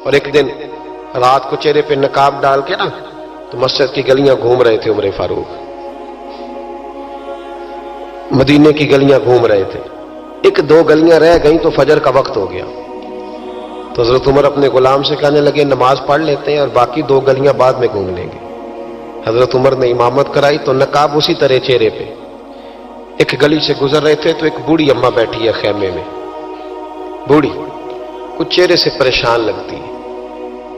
اور ایک دن رات کو چہرے پہ نقاب ڈال کے نا تو مسجد کی گلیاں گھوم رہے تھے عمر فاروق، مدینے کی گلیاں گھوم رہے تھے، ایک دو گلیاں رہ گئیں تو فجر کا وقت ہو گیا، تو حضرت عمر اپنے غلام سے کہنے لگے نماز پڑھ لیتے ہیں اور باقی دو گلیاں بعد میں گھوم لیں گے۔ حضرت عمر نے امامت کرائی تو نقاب اسی طرح چہرے پہ، ایک گلی سے گزر رہے تھے تو ایک بوڑھی اماں بیٹھی ہے خیمے میں، بوڑھی کچھ چہرے سے پریشان لگتی ہے،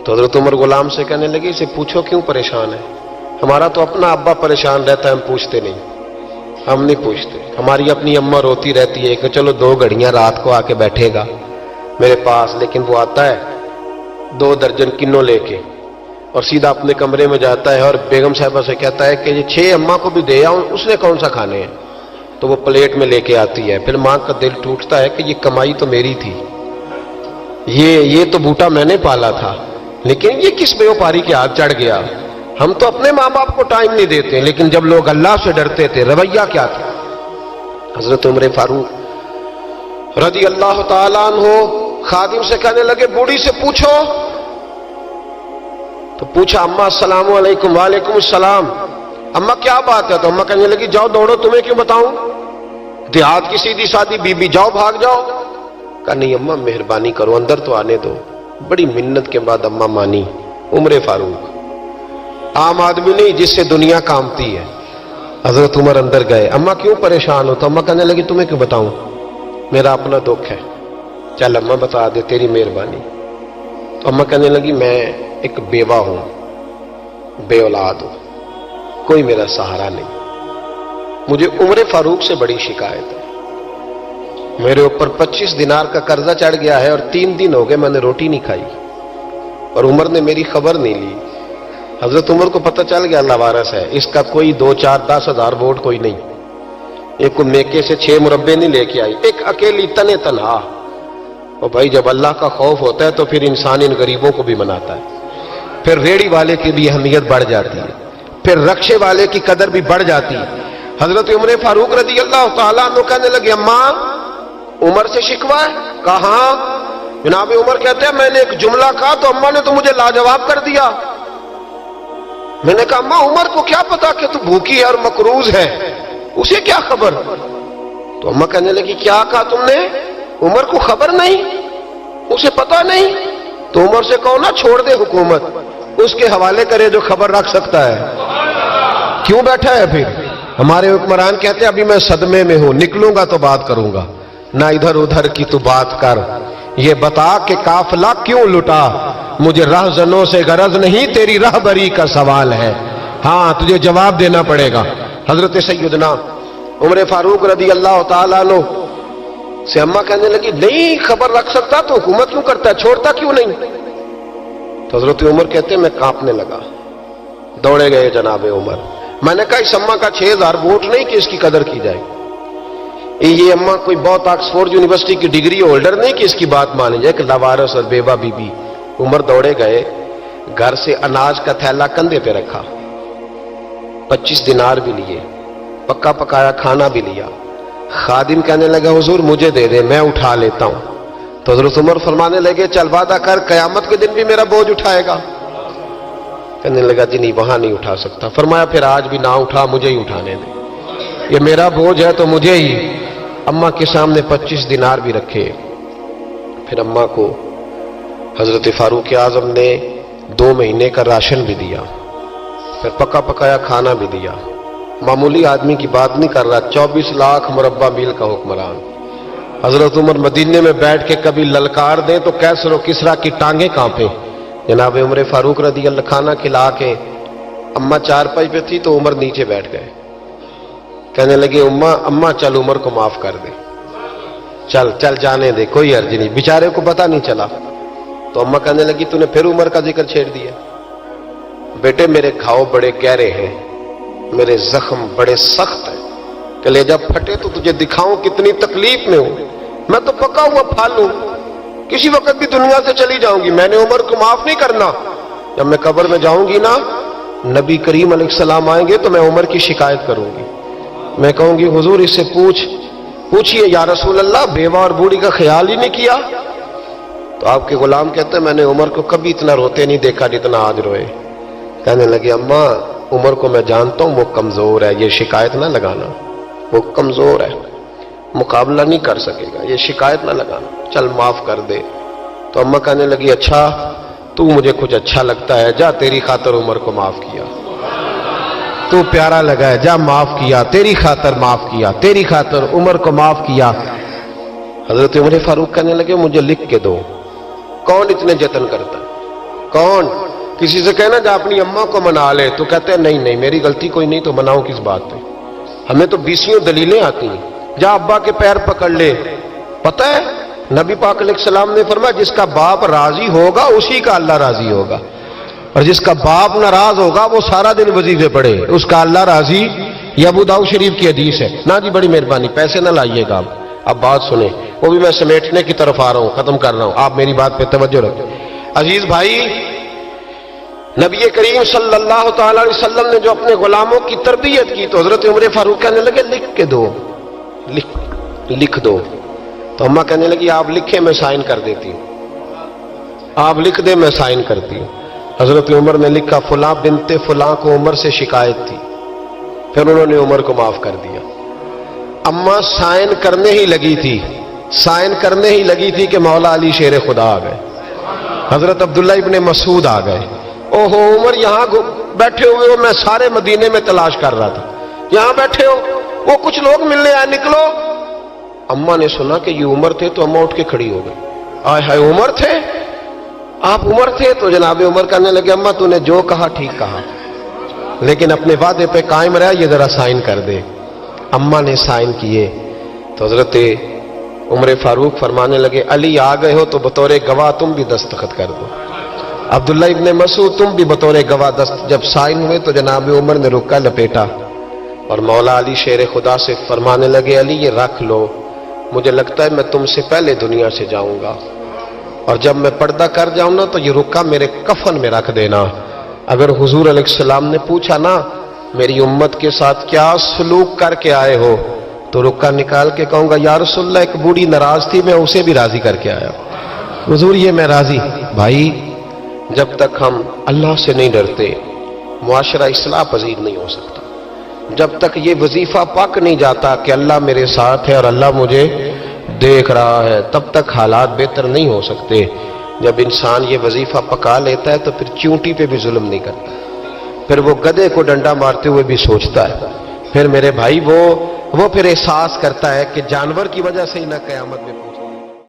تو حضرت عمر غلام سے کہنے لگے اسے پوچھو کیوں پریشان ہے؟ ہمارا تو اپنا ابا پریشان رہتا ہے، ہم پوچھتے نہیں، ہم نہیں پوچھتے، ہماری اپنی اماں روتی رہتی ہے کہ چلو 2 گھڑیاں رات کو آ کے بیٹھے گا میرے پاس، لیکن وہ آتا ہے 2 درجن کنوں لے کے اور سیدھا اپنے کمرے میں جاتا ہے اور بیگم صاحبہ سے کہتا ہے کہ یہ 6 اماں کو بھی دے آؤں، اس نے کون سا کھانے ہیں، تو وہ پلیٹ میں لے کے آتی ہے۔ پھر ماں کا دل ٹوٹتا ہے کہ یہ کمائی تو میری تھی، یہ تو بوٹا میں نے پالا تھا، لیکن یہ کس بیوپاری کے ہاتھ چڑھ گیا؟ ہم تو اپنے ماں باپ کو ٹائم نہیں دیتے، لیکن جب لوگ اللہ سے ڈرتے تھے رویہ کیا تھا؟ حضرت عمر فاروق رضی اللہ تعالیٰ عنہ خادم سے کہنے لگے بوڑھی سے پوچھو، تو پوچھا اماں السلام علیکم، وعلیکم السلام، اماں کیا بات ہے؟ تو اماں کہنے لگی جاؤ دوڑو، تمہیں کیوں بتاؤں، دیہات کی سیدھی سادی بی بی، جاؤ بھاگ جاؤ۔ کہا نہیں اماں مہربانی کرو اندر تو آنے دو، بڑی منت کے بعد اماں مانی۔ عمر فاروق عام آدمی نہیں جس سے دنیا کامتی ہے۔ حضرت عمر اندر گئے، اماں کیوں پریشان ہو؟ تو اماں کہنے لگی تمہیں کیوں بتاؤں، میرا اپنا دکھ ہے، چل اماں بتا دے تیری مہربانی۔ تو اماں کہنے لگی میں ایک بیوہ ہوں، بے اولاد ہوں، کوئی میرا سہارا نہیں، مجھے عمر فاروق سے بڑی شکایت ہے، میرے اوپر 25 دینار کا قرضہ چڑھ گیا ہے اور 3 دن ہو گئے میں نے روٹی نہیں کھائی، اور عمر نے میری خبر نہیں لی۔ حضرت عمر کو پتہ چل گیا لاوارث ہے، اس کا کوئی 2 4 10 ہزار ووٹ کوئی نہیں، ایک کو میکے سے 6 مربے نہیں لے کے آئی، ایک اکیلی تنے تنہا۔ اور بھائی جب اللہ کا خوف ہوتا ہے تو پھر انسان ان غریبوں کو بھی مناتا ہے، پھر ریڑھی والے کی بھی اہمیت بڑھ جاتی ہے، پھر رکشے والے کی قدر بھی بڑھ جاتی ہے۔ حضرت عمر فاروق رضی اللہ تعالیٰ عنہ کہنے لگے اماں عمر سے شکوہ ہے؟ کہاں؟ جناب عمر کہتے ہیں میں نے ایک جملہ کہا تو اماں نے تو مجھے لاجواب کر دیا۔ میں نے کہا اماں عمر کو کیا پتا کہ تو بھوکی ہے اور مقروض ہے، اسے کیا خبر؟ تو اماں کہنے لگی کیا کہا تم نے؟ عمر کو خبر نہیں، اسے پتا نہیں؟ تو عمر سے کہو نا چھوڑ دے حکومت، اس کے حوالے کرے جو خبر رکھ سکتا ہے، کیوں بیٹھا ہے پھر؟ ہمارے حکمران کہتے ہیں ابھی میں صدمے میں ہوں، نکلوں گا تو بات کروں گا، نہ ادھر ادھر کی تو بات کر، یہ بتا کہ قافلہ کیوں لٹا، مجھے رہزنوں سے غرض نہیں تیری رہبری کا سوال ہے، ہاں تجھے جواب دینا پڑے گا۔ حضرت سیدنا عمر فاروق رضی اللہ تعالیٰ عنہ سے اماں کہنے لگی نہیں خبر رکھ سکتا تو حکومت کیوں کرتا ہے، چھوڑتا کیوں نہیں؟ تو حضرت عمر کہتے ہیں میں کانپنے لگا، دوڑے گئے جناب عمر، میں نے کہا اس اماں کا 6000 ووٹ نہیں کہ اس کی قدر کی جائے، یہ اماں کوئی بہت آکسفورڈ یونیورسٹی کی ڈگری ہولڈر نہیں کہ اس کی بات مانی جائے، کہ لاوارث اور بیوہ بی بی۔ عمر دوڑے گئے، گھر سے اناج کا تھیلا کندھے پہ رکھا، 25 دینار بھی لیے، پکا پکایا کھانا بھی لیا، خادم کہنے لگا حضور مجھے دے دے میں اٹھا لیتا ہوں، تو حضرت عمر فرمانے لگے چل وعدہ کر قیامت کے دن بھی میرا بوجھ اٹھائے گا؟ کہنے لگا جی نہیں وہاں نہیں اٹھا سکتا۔ فرمایا پھر آج بھی نہ اٹھا، مجھے ہی اٹھانے دے، یہ میرا بوجھ ہے تو مجھے ہی۔ اماں کے سامنے 25 دینار بھی رکھے، پھر اماں کو حضرت فاروق اعظم نے 2 مہینے کا راشن بھی دیا، پھر پکا پکایا کھانا بھی دیا۔ معمولی آدمی کی بات نہیں کر رہا، 24 لاکھ مربع میل کا حکمران۔ حضرت عمر مدینے میں بیٹھ کے کبھی للکار دیں تو کیسر و کسریٰ کی ٹانگیں کانپیں۔ جناب عمر فاروق رضی اللہ کھانا کھلا کے اماں چارپائی پہ تھی تو عمر نیچے بیٹھ گئے، کہنے لگے اماں چل عمر کو معاف کر دے، چل چل جانے دے، کوئی عرض نہیں، بیچارے کو پتہ نہیں چلا۔ تو اماں کہنے لگی تو نے پھر عمر کا ذکر چھیڑ دیا۔ بیٹے میرے گھاؤ بڑے گہرے ہیں، میرے زخم بڑے سخت ہیں، کلیجہ پھٹے تو تجھے دکھاؤں کتنی تکلیف میں ہوں، میں تو پکا ہوا پھل ہوں، کسی وقت بھی دنیا سے چلی جاؤں گی، میں نے عمر کو معاف نہیں کرنا۔ جب میں قبر میں جاؤں گی نا، نبی کریم علیہ السلام آئیں گے تو میں عمر کی شکایت کروں گی، میں کہوں گی حضور اس سے پوچھئے یا رسول اللہ بیوہ اور بوڑھی کا خیال ہی نہیں کیا، تو آپ کے غلام کہتے ہیں میں نے عمر کو کبھی اتنا روتے نہیں دیکھا جتنا آج روئے. کہنے لگے اماں عمر کو میں جانتا ہوں وہ کمزور ہے, یہ شکایت نہ لگانا, وہ کمزور ہے, مقابلہ نہیں کر سکے گا, یہ شکایت نہ لگانا, چل معاف کر دے. تو اماں کہنے لگی اچھا تو مجھے کچھ اچھا لگتا ہے, جا تیری خاطر عمر کو معاف کیا, تو پیارا لگا ہے, جا معاف کیا, تیری خاطر معاف کیا, تیری خاطر عمر کو معاف کیا. حضرت عمر فاروق کہنے لگے مجھے لکھ کے دو. کون اتنے جتن کرتا ہے؟ کون؟ کسی سے کہنا جا اپنی اماں کو منا لے, تو کہتے ہیں نہیں نہیں میری غلطی کوئی نہیں, تو مناؤ کس بات پہ؟ ہمیں تو 20 دلیلیں آتی ہیں. جا ابا کے پیر پکڑ لے. پتہ ہے نبی پاک علیہ السلام نے فرمایا جس کا باپ راضی ہوگا اسی کا اللہ راضی ہوگا, اور جس کا باپ ناراض ہوگا وہ سارا دن وظیفے پڑھے, اس کا اللہ راضی. یہ ابو داؤد شریف کی حدیث ہے. نا جی بڑی مہربانی, پیسے نہ لائیے گا. اب بات سنیں, وہ بھی میں سمیٹنے کی طرف آ رہا ہوں, ختم کر رہا ہوں, آپ میری بات پہ توجہ رکھیں. عزیز بھائی, نبی کریم صلی اللہ تعالی علیہ وسلم نے جو اپنے غلاموں کی تربیت کی, تو حضرت عمر فاروق کہنے لگے لکھ کے دو, لکھ دو. تو اماں کہنے لگی آپ لکھیں میں سائن کر دیتی ہوں, آپ لکھ دیں میں سائن کرتی ہوں. حضرت عمر نے لکھا فلاں بنت فلاں کو عمر سے شکایت تھی, پھر انہوں نے عمر کو معاف کر دیا. اماں سائن کرنے ہی لگی تھی, سائن کرنے ہی لگی تھی کہ مولا علی شیر خدا آ گئے, حضرت عبداللہ ابن مسعود آ گئے. اوہو عمر یہاں بیٹھے ہوئے ہو, میں سارے مدینے میں تلاش کر رہا تھا, یہاں بیٹھے ہو, وہ کچھ لوگ ملنے آئے, نکلو. اماں نے سنا کہ یہ عمر تھے تو اماں اٹھ کے کھڑی ہو گئی. آئے ہائے عمر تھے, آپ عمر تھے؟ تو جناب عمر کہنے لگے اماں تو نے جو کہا ٹھیک کہا, لیکن اپنے وعدے پہ قائم رہا, یہ ذرا سائن کر دے. اماں نے سائن کیے. تو حضرت عمر فاروق فرمانے لگے علی آ گئے ہو تو بطور گواہ تم بھی دستخط کر دو. عبداللہ ابن مسعود تم بھی بطور گواہ جب سائن ہوئے تو جناب عمر نے رکا لپیٹا اور مولا علی شیر خدا سے فرمانے لگے علی یہ رکھ لو, مجھے لگتا ہے میں تم سے پہلے دنیا سے جاؤں گا, اور جب میں پردہ کر جاؤں نا تو یہ رکا میرے کفن میں رکھ دینا. اگر حضور علیہ السلام نے پوچھا نا میری امت کے ساتھ کیا سلوک کر کے آئے ہو, تو رکا نکال کے کہوں گا یا رسول اللہ ایک بوڑھی ناراض تھی, میں اسے بھی راضی کر کے آیا. حضور یہ میں راضی. بھائی جب تک ہم اللہ سے نہیں ڈرتے معاشرہ اصلاح پذیر نہیں ہو سکتا. جب تک یہ وظیفہ پک نہیں جاتا کہ اللہ میرے ساتھ ہے اور اللہ مجھے دیکھ رہا ہے, تب تک حالات بہتر نہیں ہو سکتے. جب انسان یہ وظیفہ پکا لیتا ہے تو پھر چونٹی پہ بھی ظلم نہیں کرتا, پھر وہ گدھے کو ڈنڈا مارتے ہوئے بھی سوچتا ہے, پھر میرے بھائی وہ پھر احساس کرتا ہے کہ جانور کی وجہ سے ہی نہ قیامت میں